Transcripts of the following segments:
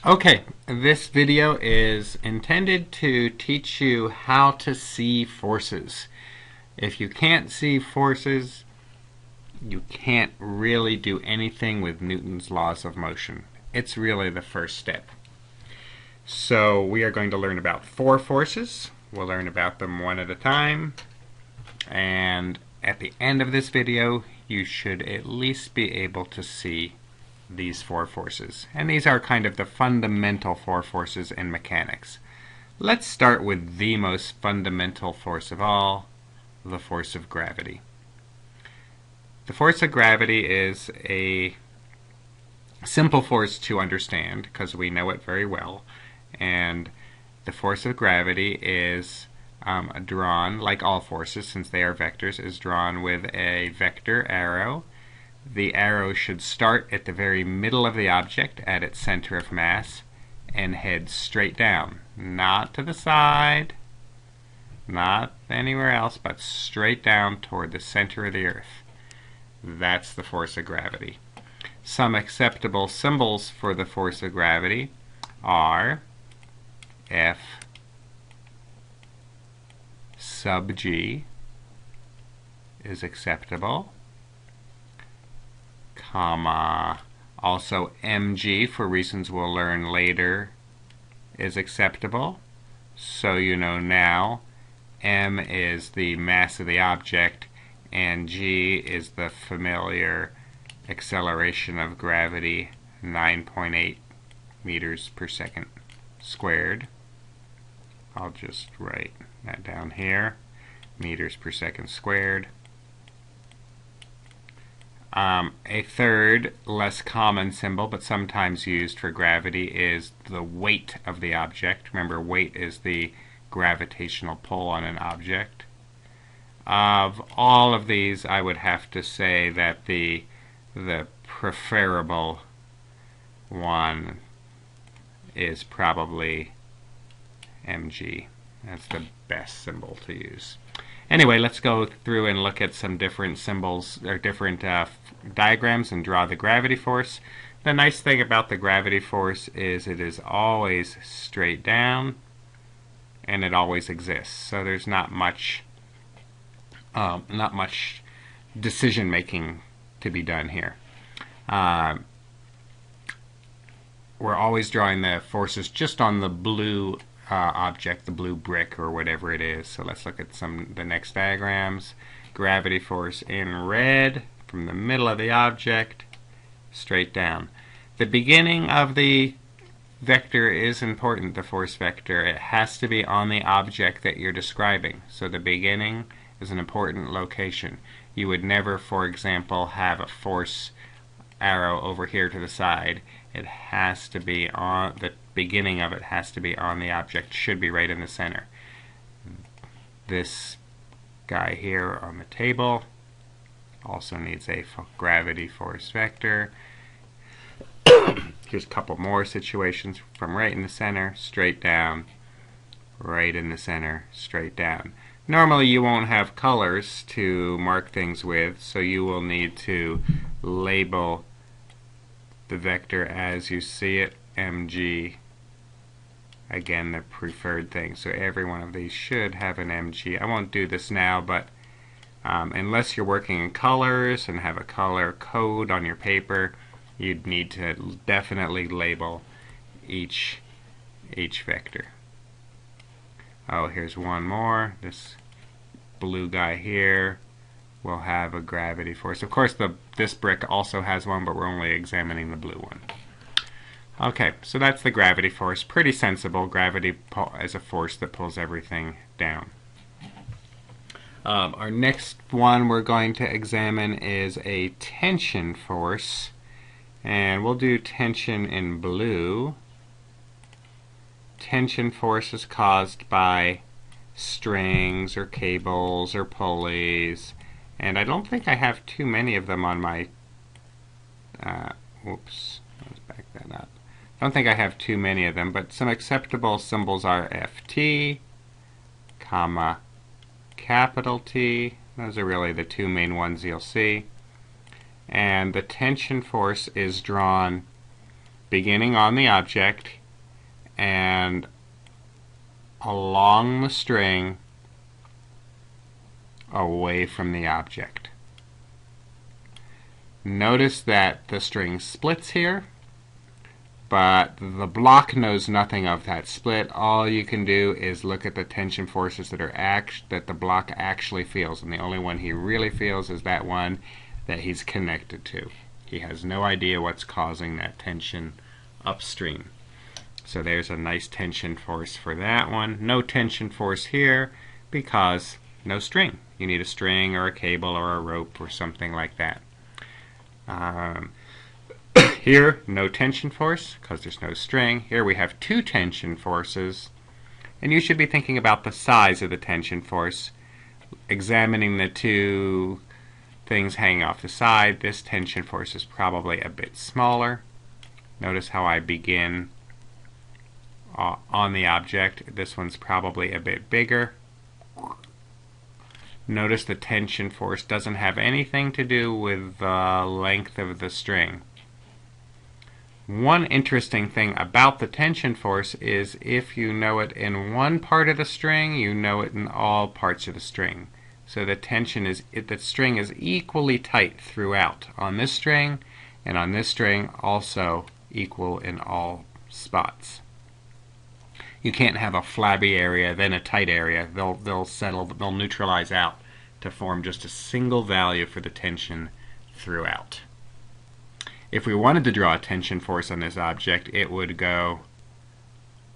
Okay, this video is intended to teach you how to see forces. If you can't see forces, you can't really do anything with Newton's laws of motion. It's really the first step. So we are going to learn about four forces. We'll learn about them one at a time. And at the end of this video, you should at least be able to see these four forces. And these are kind of the fundamental four forces in mechanics. Let's start with the most fundamental force of all, the force of gravity. The force of gravity is a simple force to understand because we know it very well. And the force of gravity is drawn, like all forces, since they are vectors, is drawn with a vector arrow. The arrow should start at the very middle of the object at its center of mass and head straight down. Not to the side, not anywhere else, but straight down toward the center of the earth. That's the force of gravity. Some acceptable symbols for the force of gravity are F sub g is acceptable, comma, also mg, for reasons we'll learn later, is acceptable. So you know now m is the mass of the object and g is the familiar acceleration of gravity, 9.8 meters per second squared. I'll just write that down here, meters per second squared. A third, less common symbol, but sometimes used for gravity, is the weight of the object. Remember, weight is the gravitational pull on an object. Of all of these, I would have to say that the preferable one is probably mg. That's the best symbol to use. Anyway, let's go through and look at some different symbols or different diagrams and draw the gravity force. The nice thing about the gravity force is it is always straight down and it always exists. So there's not much decision making to be done here. We're always drawing the forces just on the blue object, the blue brick or whatever it is. So let's look at the next diagrams. Gravity force in red from the middle of the object straight down. The beginning of the vector is important, the force vector. It has to be on the object that you're describing. So the beginning is an important location. You would never, for example, have a force arrow over here to the side. It has to be on the beginning of it, has to be on the object, should be right in the center. This guy here on the table also needs a gravity force vector. Here's a couple more situations from right in the center, straight down, right in the center, straight down. Normally you won't have colors to mark things with, so you will need to label the vector as you see it, mg. Again, the preferred thing. So every one of these should have an mg. I won't do this now, but unless you're working in colors and have a color code on your paper, you'd need to definitely label each vector. Oh, here's one more. This blue guy here will have a gravity force. Of course, this brick also has one, but we're only examining the blue one. Okay, so that's the gravity force. Pretty sensible. Gravity is a force that pulls everything down. Our next one we're going to examine is a tension force. And we'll do tension in blue. Tension force is caused by strings or cables or pulleys. And I don't think I have too many of them on my... Let's back that up. I don't think I have too many of them, but some acceptable symbols are Ft, comma, capital T. Those are really the two main ones you'll see. And the tension force is drawn beginning on the object and along the string away from the object. Notice that the string splits here, but the block knows nothing of that split. All you can do is look at the tension forces that the block actually feels, and the only one he really feels is that one that he's connected to. He has no idea what's causing that tension upstream. So there's a nice tension force for that one. No tension force here because no string. You need a string or a cable or a rope or something like that. Here, no tension force because there's no string. Here we have two tension forces, and you should be thinking about the size of the tension force, examining the two things hanging off the side. This tension force is probably a bit smaller. Notice how I begin on the object. This one's probably a bit bigger. Notice the tension force doesn't have anything to do with the length of the string. One interesting thing about the tension force is if you know it in one part of the string, you know it in all parts of the string. So the string is equally tight throughout on this string, and on this string also equal in all spots. You can't have a flabby area, then a tight area. They'll settle, they'll neutralize out to form just a single value for the tension throughout. If we wanted to draw a tension force on this object, it would go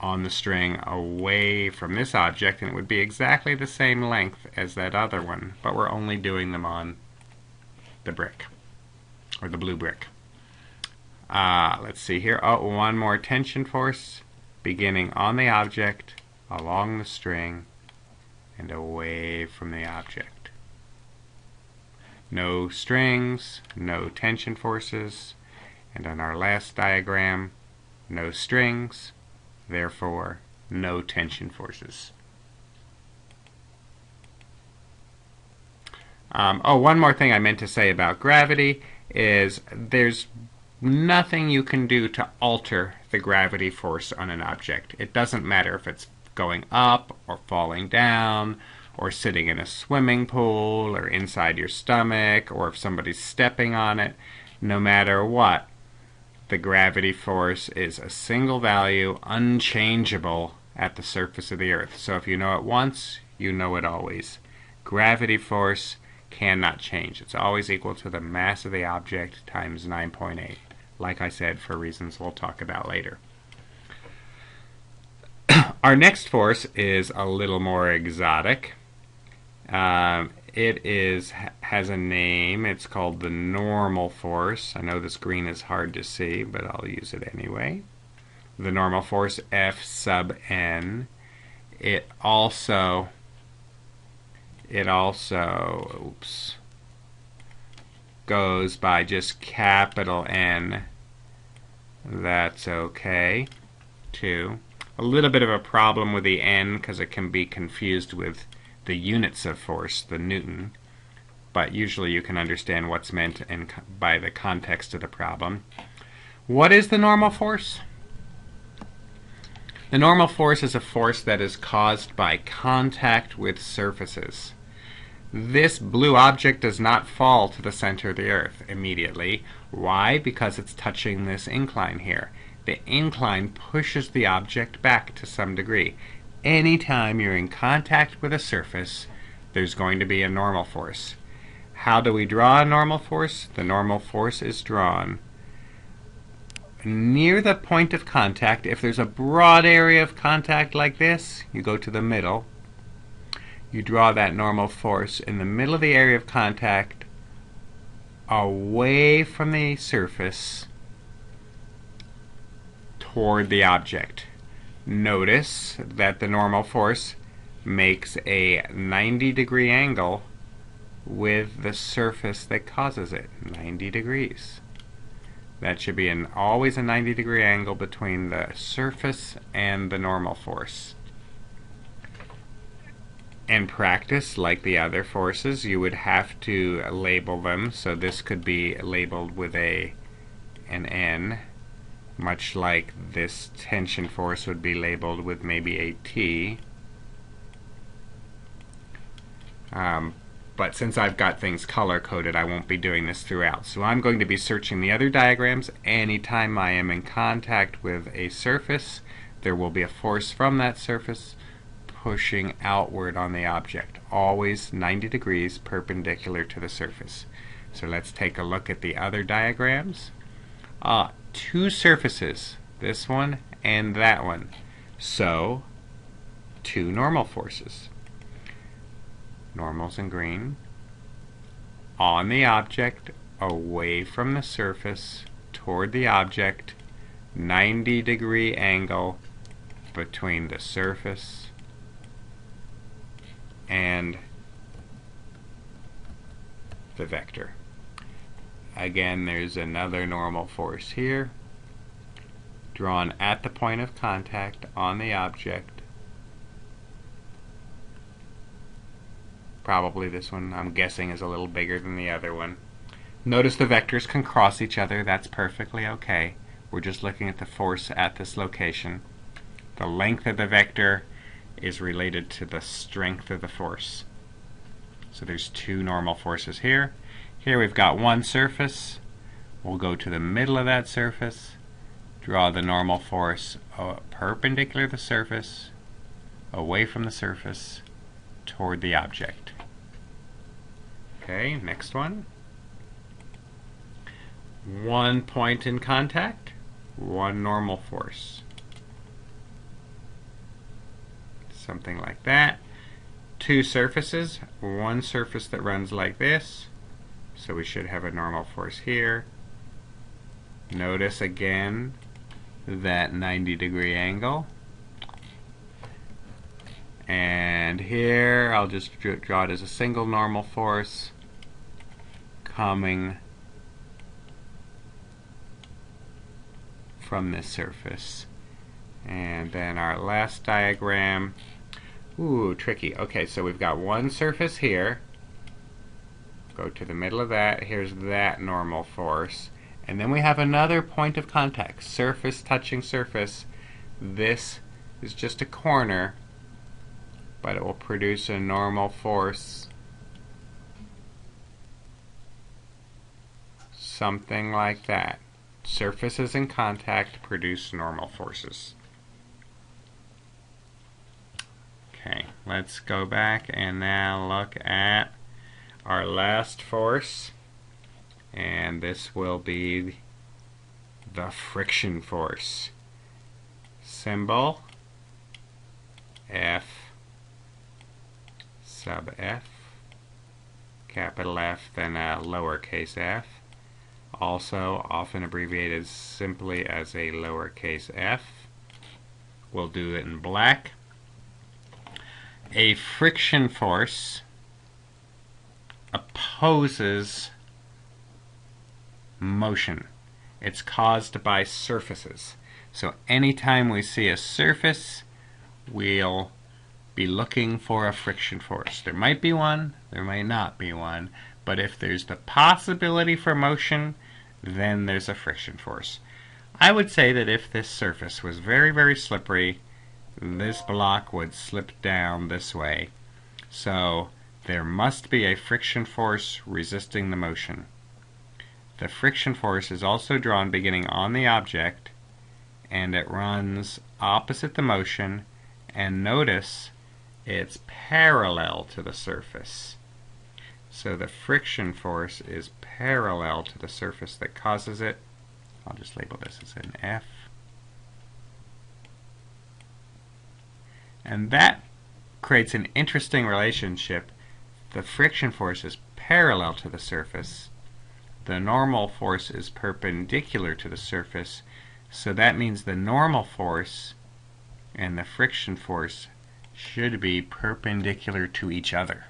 on the string away from this object, and it would be exactly the same length as that other one, but we're only doing them on the brick, or the blue brick. Let's see here. Oh, one more tension force, beginning on the object, along the string, and away from the object. No strings, no tension forces, and on our last diagram, no strings, therefore no tension forces. One more thing I meant to say about gravity is there's nothing you can do to alter the gravity force on an object. It doesn't matter if it's going up or falling down or sitting in a swimming pool or inside your stomach or if somebody's stepping on it. No matter what, the gravity force is a single value, unchangeable at the surface of the Earth. So if you know it once, you know it always. Gravity force cannot change. It's always equal to the mass of the object times 9.8. Like I said, for reasons we'll talk about later. Our next force is a little more exotic. It has a name. It's called the normal force. I know this green is hard to see, but I'll use it anyway. The normal force, F sub n. It also goes by just capital N. That's okay, too. A little bit of a problem with the N because it can be confused with the units of force, the Newton, but usually you can understand what's meant by the context of the problem. What is the normal force? The normal force is a force that is caused by contact with surfaces. This blue object does not fall to the center of the Earth immediately. Why? Because it's touching this incline here. The incline pushes the object back to some degree. Anytime you're in contact with a surface, there's going to be a normal force. How do we draw a normal force? The normal force is drawn near the point of contact. If there's a broad area of contact like this, you go to the middle. You draw that normal force in the middle of the area of contact, away from the surface, toward the object. Notice that the normal force makes a 90-degree angle with the surface that causes it, 90 degrees. That should be always a 90-degree angle between the surface and the normal force. In practice, like the other forces, you would have to label them. So this could be labeled with an N, much like this tension force would be labeled with maybe a T. But since I've got things color-coded, I won't be doing this throughout. So I'm going to be searching the other diagrams. Anytime I am in contact with a surface, there will be a force from that surface pushing outward on the object, always 90 degrees perpendicular to the surface. So let's take a look at the other diagrams. Two surfaces, this one and that one. So, two normal forces. Normals in green. On the object, away from the surface, toward the object, 90-degree angle between the surface and the vector. Again, there's another normal force here, drawn at the point of contact on the object. Probably this one, I'm guessing, is a little bigger than the other one. Notice the vectors can cross each other. That's perfectly okay. We're just looking at the force at this location. The length of the vector is related to the strength of the force. So there's two normal forces here. Here we've got one surface. We'll go to the middle of that surface, draw the normal force perpendicular to the surface, away from the surface, toward the object. Okay, next one. One point in contact, one normal force. Something like that. Two surfaces, one surface that runs like this, so we should have a normal force here. Notice again that 90-degree angle. And here I'll just draw it as a single normal force coming from this surface. And then our last diagram, ooh, tricky. Okay, so we've got one surface here. Go to the middle of that. Here's that normal force. And then we have another point of contact, surface touching surface. This is just a corner, but it will produce a normal force, something like that. Surfaces in contact produce normal forces. Okay, let's go back and now look at our last force, and this will be the friction force. Symbol F sub F, capital F, then a lowercase f, also often abbreviated simply as a lowercase f. We'll do it in black. A friction force opposes motion. It's caused by surfaces. So anytime we see a surface, we'll be looking for a friction force. There might be one, there might not be one, but if there's the possibility for motion, then there's a friction force. I would say that if this surface was very, very slippery, this block would slip down this way. So there must be a friction force resisting the motion. The friction force is also drawn beginning on the object, and it runs opposite the motion, and notice it's parallel to the surface. So the friction force is parallel to the surface that causes it. I'll just label this as an F. And that creates an interesting relationship. The friction force is parallel to the surface. The normal force is perpendicular to the surface. So that means the normal force and the friction force should be perpendicular to each other.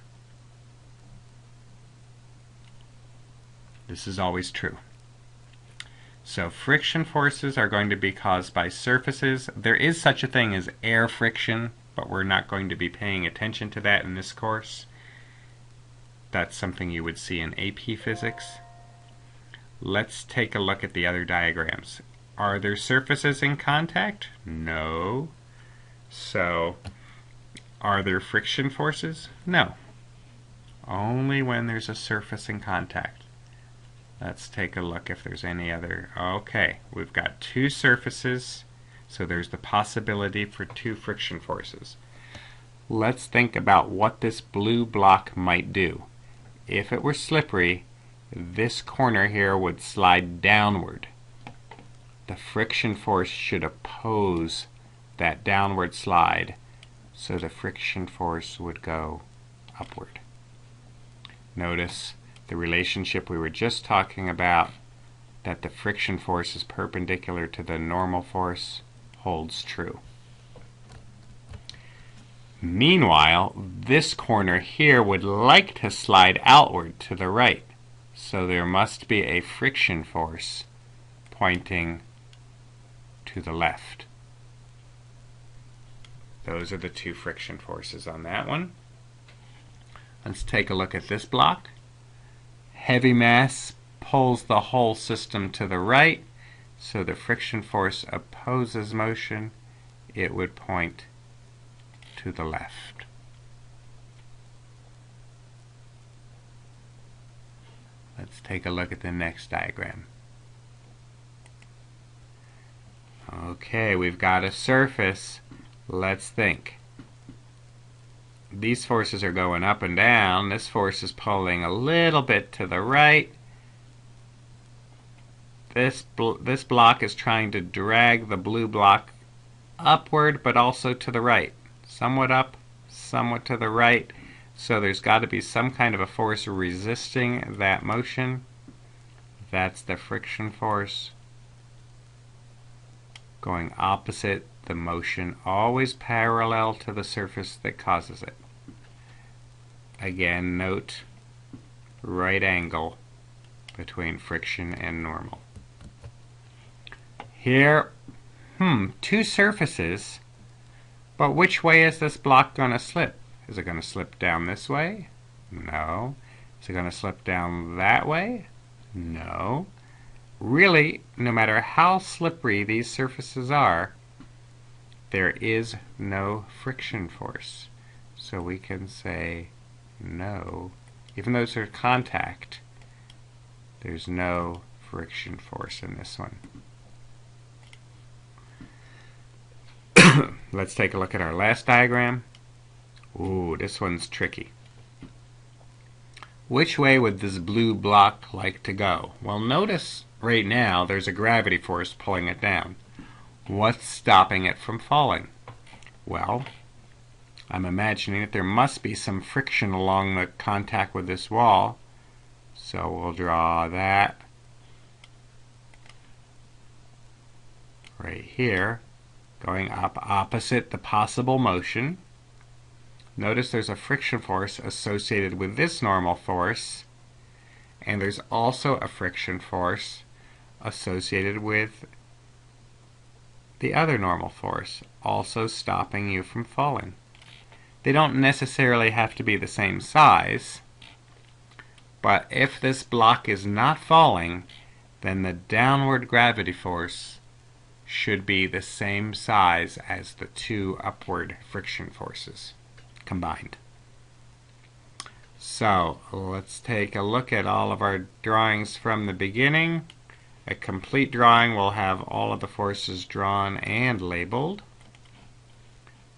This is always true. So friction forces are going to be caused by surfaces. There is such a thing as air friction, but we're not going to be paying attention to that in this course. That's something you would see in AP Physics. Let's take a look at the other diagrams. Are there surfaces in contact? No. So, are there friction forces? No. Only when there's a surface in contact. Let's take a look if there's any other. Okay, we've got two surfaces, so there's the possibility for two friction forces. Let's think about what this blue block might do. If it were slippery, this corner here would slide downward. The friction force should oppose that downward slide, so the friction force would go upward. Notice the relationship we were just talking about, that the friction force is perpendicular to the normal force, holds true. Meanwhile, this corner here would like to slide outward to the right, so there must be a friction force pointing to the left. Those are the two friction forces on that one. Let's take a look at this block. Heavy mass pulls the whole system to the right, so the friction force opposes motion. It would point to the left. Let's take a look at the next diagram. Okay, we've got a surface. Let's think. These forces are going up and down. This force is pulling a little bit to the right. This block is trying to drag the blue block upward, but also to the right. Somewhat up, somewhat to the right. So there's got to be some kind of a force resisting that motion. That's the friction force. Going opposite the motion, always parallel to the surface that causes it. Again, note right angle between friction and normal. Here, two surfaces, but which way is this block going to slip? Is it going to slip down this way? No. Is it going to slip down that way? No. Really, no matter how slippery these surfaces are, there is no friction force. So we can say no. Even though there's contact, there's no friction force in this one. Let's take a look at our last diagram. Ooh, this one's tricky. Which way would this blue block like to go? Well, notice right now there's a gravity force pulling it down. What's stopping it from falling? Well, I'm imagining that there must be some friction along the contact with this wall. So we'll draw that right here, going up opposite the possible motion. Notice there's a friction force associated with this normal force, and there's also a friction force associated with the other normal force, also stopping you from falling. They don't necessarily have to be the same size, but if this block is not falling, then the downward gravity force should be the same size as the two upward friction forces combined. So let's take a look at all of our drawings from the beginning. A complete drawing will have all of the forces drawn and labeled.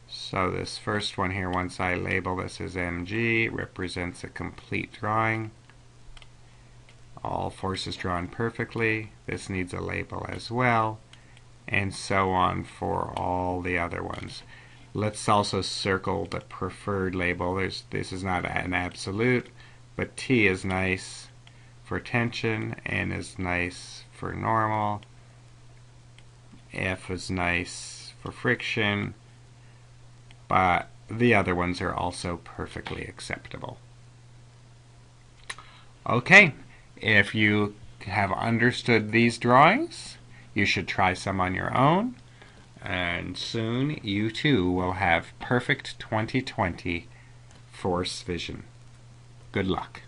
So this first one here, once I label this as mg, represents a complete drawing. All forces drawn perfectly. This needs a label as well, and so on for all the other ones. Let's also circle the preferred label. This is not an absolute, but T is nice for tension, N is nice for normal, F is nice for friction, but the other ones are also perfectly acceptable. Okay, if you have understood these drawings, you should try some on your own, and soon you too will have perfect 20/20 force vision. Good luck.